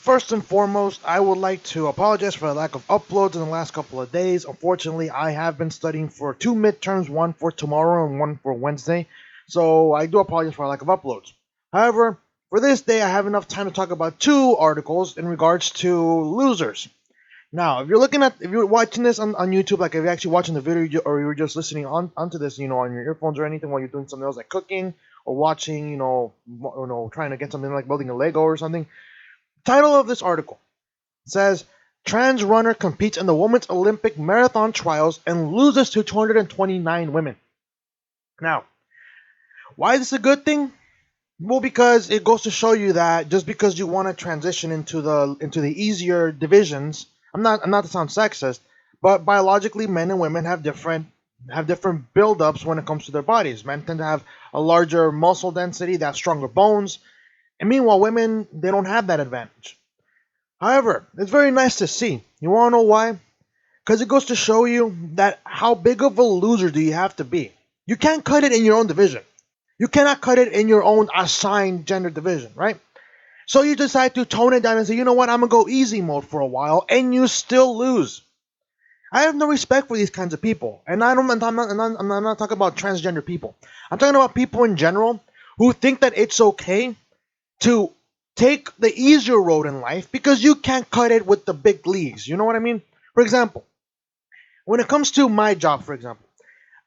First and foremost, I would like to apologize for the lack of uploads in the last couple of days. Unfortunately, I have been studying for two midterms, one for tomorrow and one for Wednesday. So I do apologize for the lack of uploads. However, for this day, I have enough time to talk about two articles in regards to losers. Now, if you're watching this on YouTube, like if you're actually watching the video or you're just listening onto this, on your earphones or anything while you're doing something else like cooking or watching, trying to get something like building a Lego or something. Title of this article says trans runner competes in the women's Olympic marathon trials and loses to 229 women. Now, why is this a good thing? Well, because it goes to show you that just because you want to transition into the easier divisions, I'm not to sound sexist, but biologically men and women have different buildups when it comes to their bodies. Men tend to have a larger muscle density, they have stronger bones, and meanwhile women they don't have that advantage. However, it's very nice to see. You want to know why? Because it goes to show you that how big of a loser do you have to be. You can't cut it in your own division. You cannot cut it in your own assigned gender division, right? So you decide to tone it down and say, you know what, I'm gonna go easy mode for a while, and you still lose. I have no respect for these kinds of people, and I'm not talking about transgender people. I'm talking about people in general who think that it's okay to take the easier road in life because you can't cut it with the big leagues. You know what I mean? For example, when it comes to my job, for example,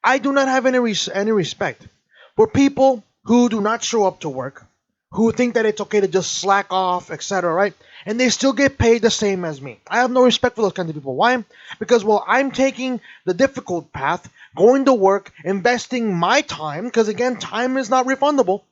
I do not have any respect for people who do not show up to work, who think that it's okay to just slack off, etc., right? And they still get paid the same as me. I have no respect for those kinds of people. Why? Because, well, I'm taking the difficult path, going to work, investing my time, because again, time is not refundable.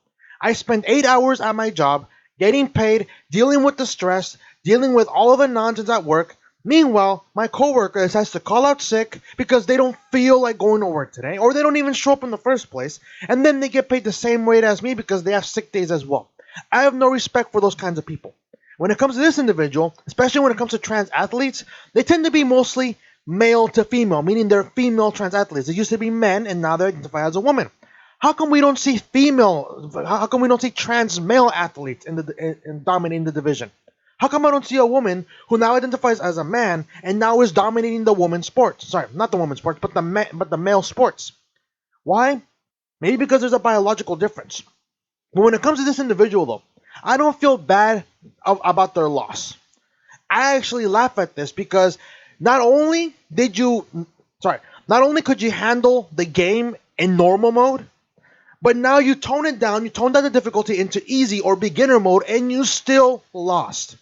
I spend 8 hours at my job, getting paid, dealing with the stress, dealing with all of the nonsense at work. Meanwhile, my coworker has to call out sick because they don't feel like going to work today, or they don't even show up in the first place, and then they get paid the same rate as me because they have sick days as well. I have no respect for those kinds of people. When it comes to this individual, especially when it comes to trans athletes, they tend to be mostly male to female, meaning they're female trans athletes. They used to be men, and now they identify as a woman. How come we don't see female? How come we don't see trans male athletes in dominating the division? How come I don't see a woman who now identifies as a man and now is dominating the women's sports? Sorry, not the women's sports, but the male sports. Why? Maybe because there's a biological difference. But when it comes to this individual, though, I don't feel bad about their loss. I actually laugh at this because not only did you, sorry, not only could you handle the game in normal mode, but now you tone down the difficulty into easy or beginner mode, and you still lost.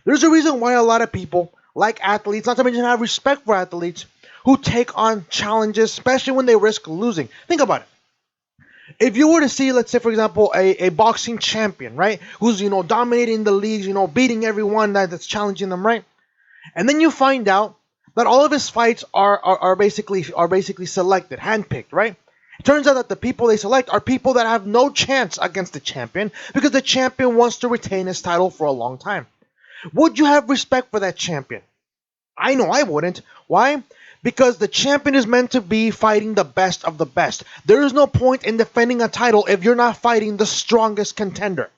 There's a reason why a lot of people like athletes, not to mention have respect for athletes, who take on challenges, especially when they risk losing. Think about it. If you were to see, let's say, for example, a boxing champion, right, who's dominating the leagues, beating everyone that's challenging them, right, and then you find out that all of his fights are basically selected, handpicked, right? It turns out that the people they select are people that have no chance against the champion because the champion wants to retain his title for a long time. Would you have respect for that champion? I know I wouldn't. Why? Because the champion is meant to be fighting the best of the best. There is no point in defending a title if you're not fighting the strongest contender.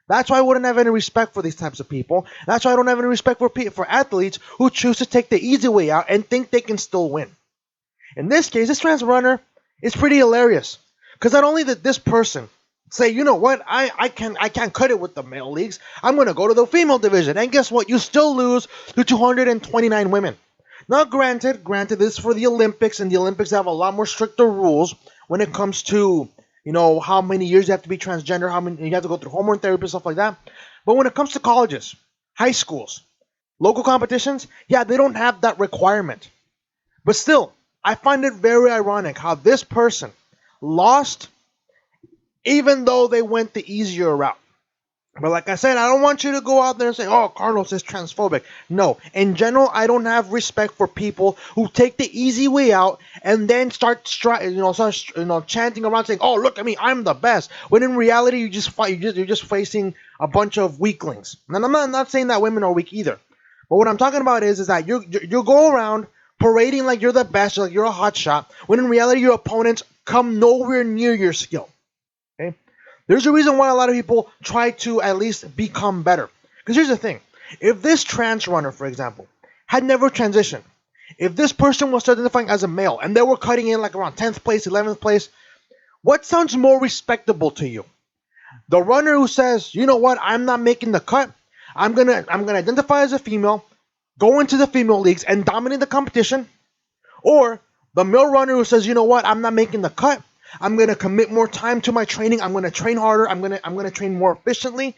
That's why I wouldn't have any respect for these types of people. That's why I don't have any respect for athletes who choose to take the easy way out and think they can still win. In this case, this trans runner is pretty hilarious. Because not only did this person say, you know what, I can't cut it with the male leagues. I'm going to go to the female division. And guess what? You still lose to 229 women. Now, granted, this is for the Olympics, and the Olympics have a lot more stricter rules when it comes to, how many years you have to be transgender, how many you have to go through hormone therapy, stuff like that. But when it comes to colleges, high schools, local competitions, yeah, they don't have that requirement. But still, I find it very ironic how this person lost even though they went the easier route. But like I said, I don't want you to go out there and say, "Oh, Carlos is transphobic." No, in general, I don't have respect for people who take the easy way out and then start chanting around saying, "Oh, look at me, I'm the best." When in reality, you're just facing a bunch of weaklings. And I'm not saying that women are weak either. But what I'm talking about is that you go around parading like you're the best, like you're a hot shot, when in reality your opponents come nowhere near your skill. Okay? There's a reason why a lot of people try to at least become better. Because here's the thing: if this trans runner, for example, had never transitioned, if this person was identifying as a male and they were cutting in like around 10th place, 11th place, what sounds more respectable to you? The runner who says, you know what, I'm not making the cut. I'm gonna identify as a female, go into the female leagues and dominate the competition, or the male runner who says, you know what, I'm not making the cut. I'm gonna commit more time to my training. I'm gonna train harder. I'm gonna train more efficiently,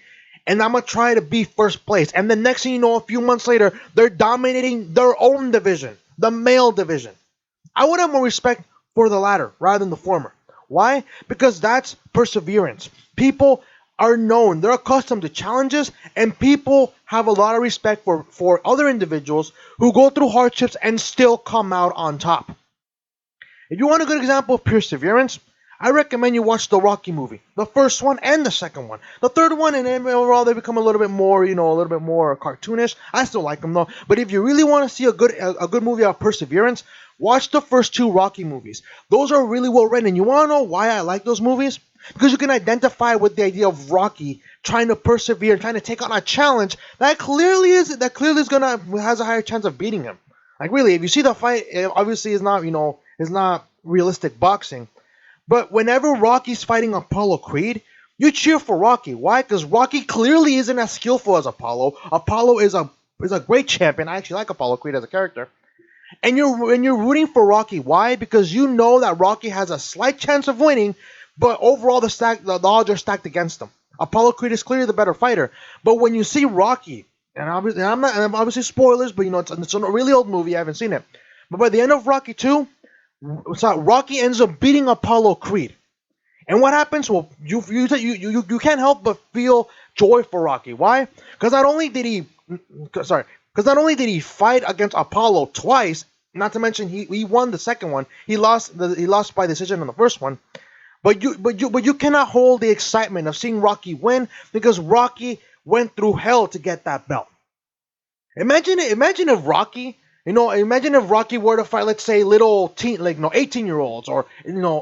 and I'm gonna try to be first place. And the next thing you know, a few months later, they're dominating their own division, the male division. I would have more respect for the latter rather than the former. Why? Because that's perseverance. People are known, they're accustomed to challenges, and people have a lot of respect for other individuals who go through hardships and still come out on top. If you want a good example of perseverance, I recommend you watch the Rocky movie, the first one and the second one. The third one, and then overall they become a little bit more, a little bit more cartoonish. I still like them though. But if you really want to see a good movie about perseverance, watch the first two Rocky movies. Those are really well written. And you want to know why I like those movies? Because you can identify with the idea of Rocky trying to persevere, trying to take on a challenge that clearly is gonna has a higher chance of beating him. Like really, if you see the fight, it obviously is not realistic boxing. But whenever Rocky's fighting Apollo Creed, you cheer for Rocky. Why? Because Rocky clearly isn't as skillful as Apollo. Apollo is a great champion. I actually like Apollo Creed as a character. And you're rooting for Rocky. Why? Because you know that Rocky has a slight chance of winning, but overall the odds are stacked against him. Apollo Creed is clearly the better fighter. But when you see Rocky, and obviously spoilers, but it's a really old movie. I haven't seen it. But by the end of Rocky 2, Rocky ends up beating Apollo Creed. And what happens? Well, you can't help but feel joy for Rocky. Why? Because not only did he fight against Apollo twice, not to mention he won the second one. He lost by decision in the first one. But you cannot hold the excitement of seeing Rocky win because Rocky went through hell to get that belt. Imagine if Rocky were to fight, let's say, little 18-year-olds or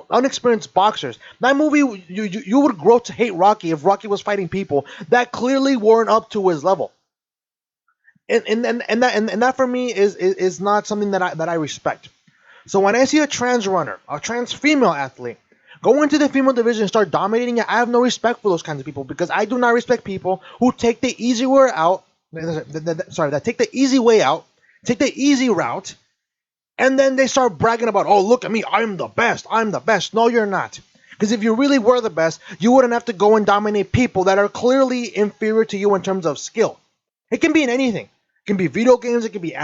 unexperienced boxers. That movie, you would grow to hate Rocky if Rocky was fighting people that clearly weren't up to his level. And that for me is not something that I respect. So when I see a trans runner, a trans female athlete, go into the female division and start dominating it, I have no respect for those kinds of people because I do not respect people who take the easy way out. That take the easy way out, take the easy route, and then they start bragging about, oh, look at me, I'm the best. No, you're not. Because if you really were the best, you wouldn't have to go and dominate people that are clearly inferior to you in terms of skill. It can be in anything. It can be video games, it can be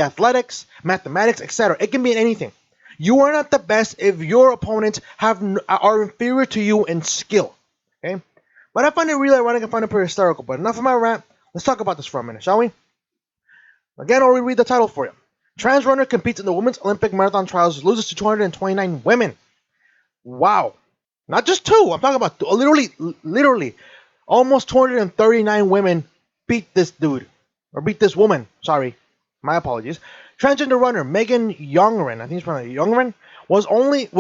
athletics, mathematics, etc. It can be in anything. You are not the best if your opponents are inferior to you in skill. Okay? But I find it really ironic and find it pretty hysterical. But enough of my rant. Let's talk about this for a minute, shall we? Again, I'll reread the title for you. Trans runner competes in the women's Olympic marathon trials, loses to 229 women. Wow. Not just two. I'm talking about literally almost 239 women beat this dude. Or beat this woman. Sorry. My apologies. Transgender runner Megan Youngren, I think it's pronounced Youngren, was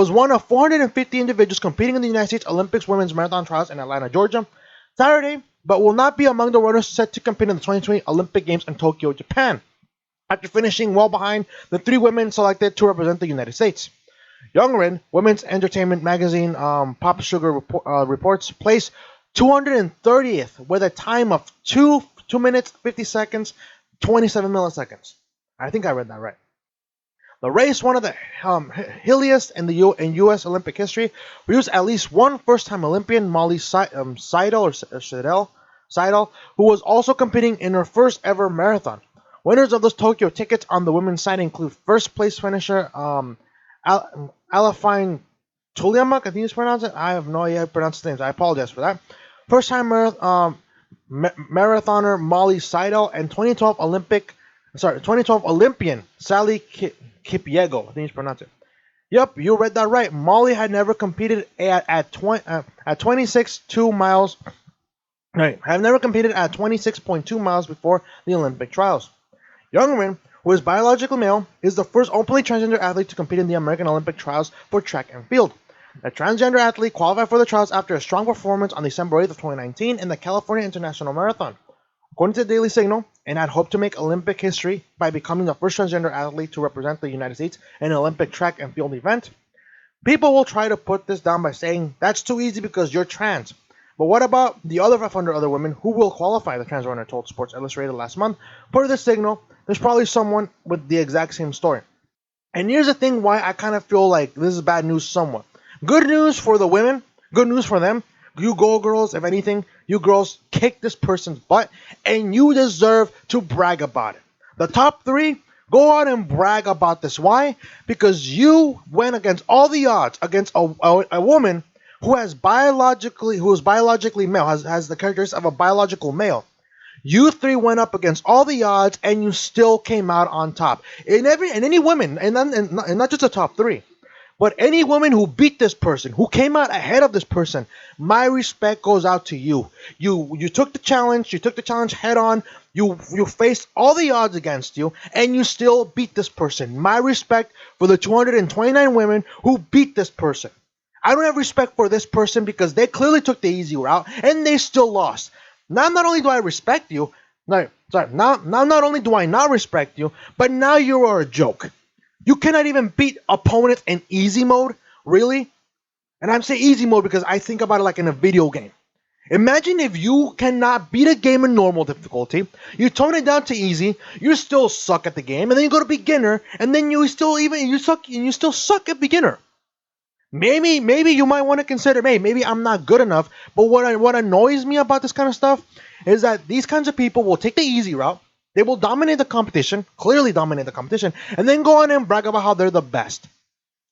one of 450 individuals competing in the United States Olympics women's marathon trials in Atlanta, Georgia, Saturday, but will not be among the runners set to compete in the 2020 Olympic Games in Tokyo, Japan, after finishing well behind the three women selected to represent the United States. Youngren, Women's Entertainment Magazine Pop Sugar reports, placed 230th with a time of 2 minutes, 50 seconds, 27 milliseconds. I think I read that right. The race, one of the hilliest in U.S. Olympic history, produced at least one first-time Olympian, Molly Seidel, who was also competing in her first ever marathon. Winners of those Tokyo tickets on the women's side include first-place finisher Alafine Tuliamak, I think it's pronounced it. I have no idea how to pronounce the names. I apologize for that. First-time marathoner Molly Seidel and 2012 Olympian Sally Kipyego, I think it's pronounced it. Yep, you read that right. Molly had never competed at 26.2 miles. Right, have never competed at 26.2 miles before the Olympic trials. Youngren, who is biologically male, is the first openly transgender athlete to compete in the American Olympic trials for track and field. The transgender athlete qualified for the trials after a strong performance on December 8th of 2019 in the California International Marathon. according to the Daily Signal, and had hoped to make Olympic history by becoming the first transgender athlete to represent the United States in an Olympic track and field event. People will try to put this down by saying that's too easy because you're trans. But what about the other 500 other women who will qualify, the trans runner told Sports Illustrated last month? Per the Signal, there's probably someone with the exact same story. And here's the thing why I kind of feel like this is bad news somewhat. Good news for the women, good news for them. You go girls, if anything, you girls kick this person's butt and you deserve to brag about it. The top three, go out and brag about this. Why? Because you went against all the odds against a woman who is biologically male, has the characteristics of a biological male. You three went up against all the odds, and you still came out on top. And any woman, and not just the top three, but any woman who beat this person, who came out ahead of this person, my respect goes out to you. You took the challenge. You took the challenge head on. You faced all the odds against you, and you still beat this person. My respect for the 229 women who beat this person. I don't have respect for this person because they clearly took the easy route, and they still lost. Now, not only do I respect you, now not only do I not respect you, but now you are a joke. You cannot even beat opponents in easy mode, really? And I'm saying easy mode because I think about it like in a video game. Imagine if you cannot beat a game in normal difficulty, you tone it down to easy, you still suck at the game, and then you go to beginner, and then you still suck at beginner. Maybe you might want to consider, maybe I'm not good enough. But what annoys me about this kind of stuff is that these kinds of people will take the easy route. They will dominate the competition, clearly dominate the competition, and then go on and brag about how they're the best.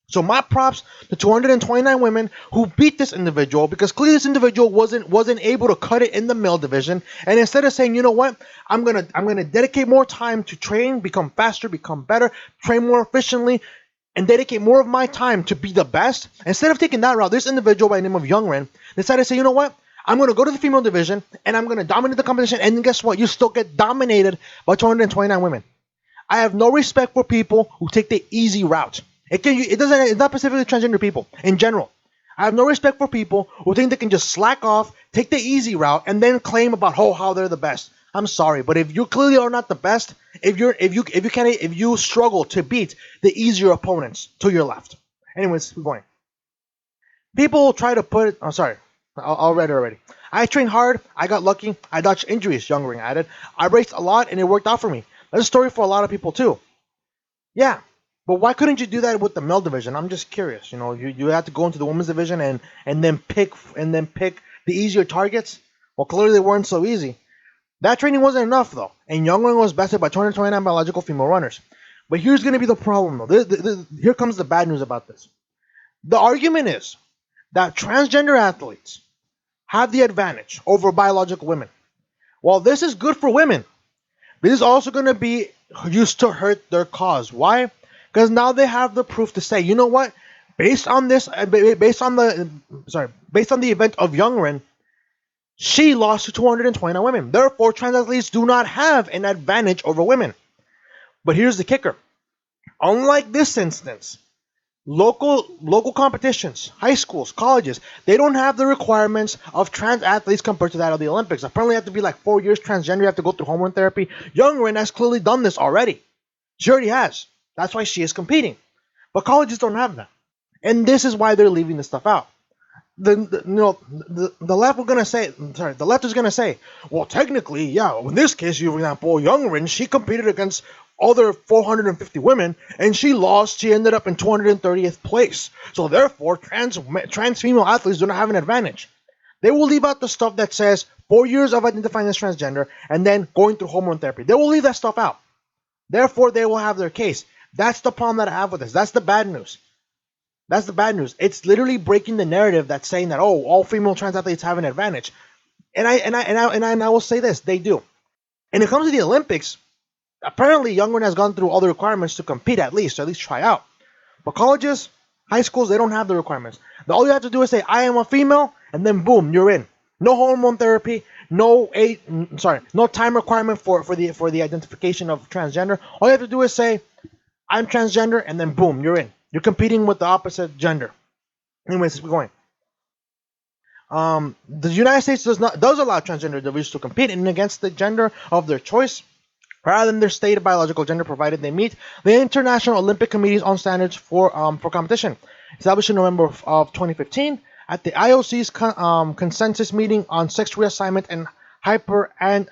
So my props to 229 women who beat this individual, because clearly this individual wasn't able to cut it in the male division. And instead of saying, you know what, I'm gonna dedicate more time to train, become faster, become better, train more efficiently, and dedicate more of my time to be the best. Instead of taking that route, this individual by the name of Youngren decided to say, you know what, I'm going to go to the female division and I'm going to dominate the competition. And guess what? You still get dominated by 229 women. I have no respect for people who take the easy route. It's not specifically transgender people in general. I have no respect for people who think they can just slack off, take the easy route, and then claim about how they're the best. I'm sorry, but if you clearly are not the best, if you struggle to beat the easier opponents to your left. Anyways, we're going. People try to put it. Oh, sorry, I'll read it already. I trained hard. I got lucky. I dodged injuries. Youngring added. I raced a lot, and it worked out for me. That's a story for a lot of people too. Yeah, but why couldn't you do that with the male division? I'm just curious. You had to go into the women's division and then pick the easier targets. Well, clearly they weren't so easy. That training wasn't enough, though, and Youngren was bested by 229 biological female runners. But here's going to be the problem, though. Here comes the bad news about this. The argument is that transgender athletes have the advantage over biological women. While this is good for women, this is also going to be used to hurt their cause. Why? Because now they have the proof to say, you know what? Based on the event of Youngren, she lost to 229 women. Therefore, trans athletes do not have an advantage over women. But here's the kicker. Unlike this instance, local competitions, high schools, colleges, they don't have the requirements of trans athletes compared to that of the Olympics. Apparently, you have to be like 4 years transgender. You have to go through hormone therapy. Youngren has clearly done this already. She already has. That's why she is competing. But colleges don't have that. And this is why they're leaving this stuff out. The left the left is gonna say, well, technically, yeah, in this case, for example, Youngren, she competed against other 450 women, and she lost. She ended up in 230th place. So therefore, trans female athletes do not have an advantage. They will leave out the stuff that says 4 years of identifying as transgender and then going through hormone therapy. They will leave that stuff out. Therefore, they will have their case. That's the problem that I have with this. That's the bad news. That's the bad news. It's literally breaking the narrative that's saying that, oh, all female trans athletes have an advantage. And I will say this, they do. And when it comes to the Olympics, apparently Youngren has gone through all the requirements to compete at least try out. But colleges, high schools, they don't have the requirements. All you have to do is say, I am a female, and then boom, you're in. No hormone therapy, no time requirement for the identification of transgender. All you have to do is say, I'm transgender, and then boom, you're in. You're competing with the opposite gender. Anyways, we're going. The United States does allow transgender individuals to compete in against the gender of their choice rather than their stated biological gender, provided they meet the International Olympic Committee's own standards for competition. Established in November of 2015 at the IOC's consensus meeting on sex reassignment and hyper and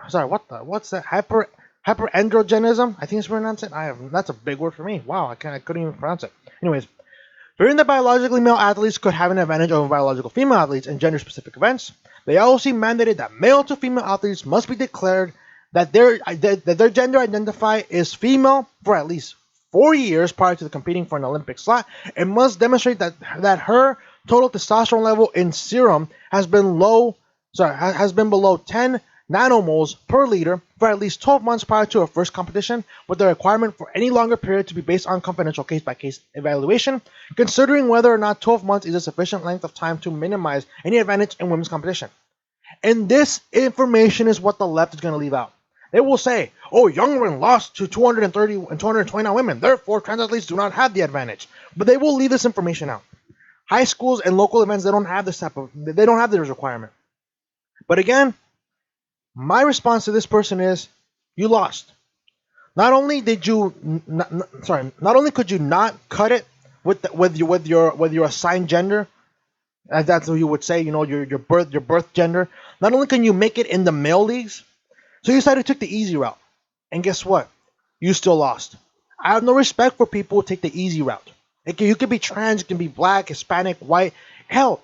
sorry, what's that, hyperandrogenism, I think it's pronounced it. That's a big word for me. Wow, I couldn't even pronounce it. Anyways, wherein the biologically male athletes could have an advantage over biological female athletes in gender-specific events, the IOC mandated that male to female athletes must be declared that their gender identify is female for at least 4 years prior to competing for an Olympic slot, and must demonstrate that her total testosterone level in serum has been below 10 nanomoles per liter for at least 12 months prior to her first competition, with the requirement for any longer period to be based on confidential case-by-case evaluation, considering whether or not 12 months is a sufficient length of time to minimize any advantage in women's competition. And this information is what the left is going to leave out. They will say, oh, young women lost to 230 and 229 women, therefore trans athletes do not have the advantage. But they will leave this information out. High schools and local events, they don't have this requirement. But again, my response to this person is, you lost. Not only did you, not only could you not cut it with your assigned gender, as that's what you would say, your birth gender. Not only can you make it in the male leagues, so you decided to take the easy route, and guess what? You still lost. I have no respect for people who take the easy route. You can be trans, you can be black, Hispanic, white. Hell,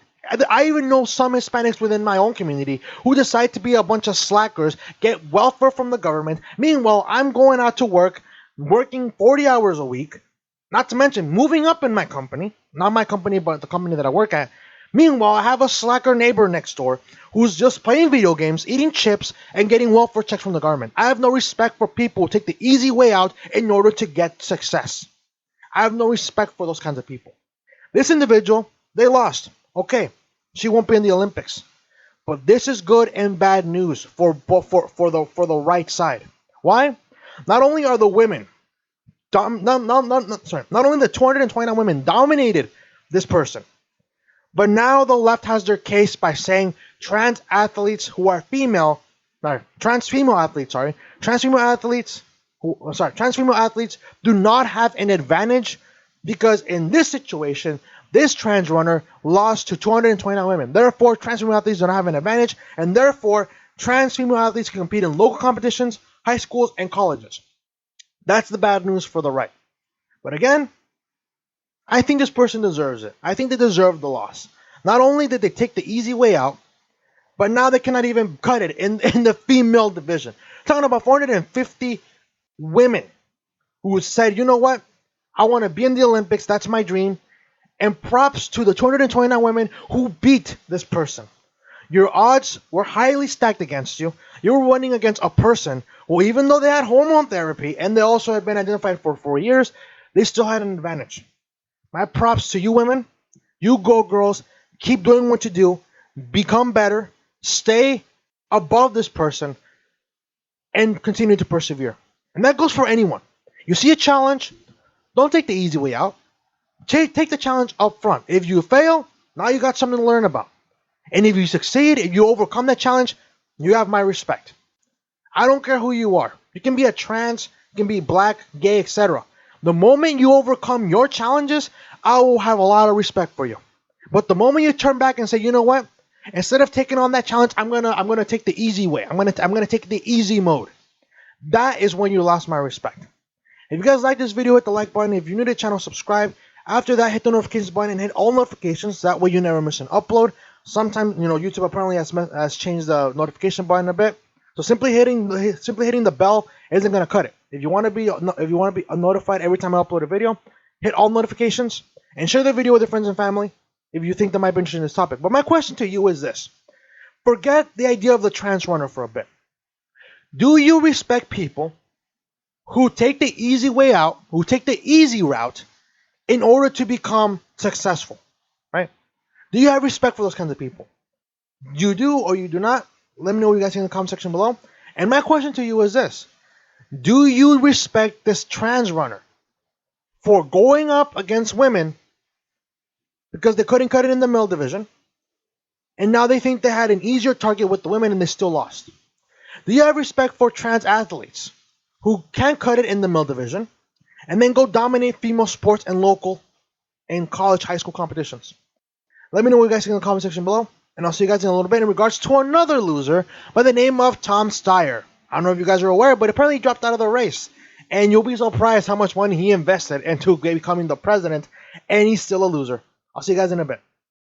I even know some Hispanics within my own community who decide to be a bunch of slackers, get welfare from the government. Meanwhile, I'm going out to work, working 40 hours a week, not to mention moving up in my company, not my company, but the company that I work at. Meanwhile, I have a slacker neighbor next door who's just playing video games, eating chips, and getting welfare checks from the government. I have no respect for people who take the easy way out in order to get success. I have no respect for those kinds of people. This individual, they lost. Okay, she won't be in the Olympics. But this is good and bad news for the right side. Why? Not only are the women, not only the 229 women dominated this person, but now the left has their case by saying trans athletes who are female, trans female athletes do not have an advantage because in this situation, this trans runner lost to 229 women. Therefore, trans female athletes do not have an advantage, and therefore, trans female athletes can compete in local competitions, high schools, and colleges. That's the bad news for the right. But again, I think this person deserves it. I think they deserve the loss. Not only did they take the easy way out, but now they cannot even cut it in the female division. Talking about 450 women who said, you know what? I want to be in the Olympics. That's my dream. And props to the 229 women who beat this person. Your odds were highly stacked against you. You were running against a person who, even though they had hormone therapy and they also had been identified for 4 years, they still had an advantage. My props to you women. You go, girls. Keep doing what you do. Become better. Stay above this person and continue to persevere. And that goes for anyone. You see a challenge, don't take the easy way out. Take the challenge up front. If you fail, now you got something to learn about. And if you succeed, if you overcome that challenge, you have my respect. I don't care who you are. You can be a trans, you can be black, gay, etc. The moment you overcome your challenges, I will have a lot of respect for you. But the moment you turn back and say, you know what? Instead of taking on that challenge, I'm gonna take the easy way. I'm gonna take the easy mode. That is when you lost my respect. If you guys like this video, hit the like button. If you're new to the channel, subscribe. After that, hit the notifications button and hit all notifications. That way you never miss an upload. Sometimes, YouTube apparently has changed the notification button a bit. So simply hitting the bell isn't gonna cut it. If you want to be notified every time I upload a video, hit all notifications and share the video with your friends and family if you think they might be interested in this topic. But my question to you is this: forget the idea of the trans runner for a bit. Do you respect people who take the easy way out, who take the easy route in order to become successful, right? Do you have respect for those kinds of people? You do or you do not? Let me know what you guys think in the comment section below. And my question to you is this: do you respect this trans runner for going up against women because they couldn't cut it in the male division, and now they think they had an easier target with the women and they still lost. Do you have respect for trans athletes who can cut it in the male division and then go dominate female sports and local and college high school competitions? Let me know what you guys think in the comment section below, and I'll see you guys in a little bit in regards to another loser by the name of Tom Steyer. I don't know if you guys are aware, but apparently he dropped out of the race. And you'll be surprised how much money he invested into becoming the president, and he's still a loser. I'll see you guys in a bit.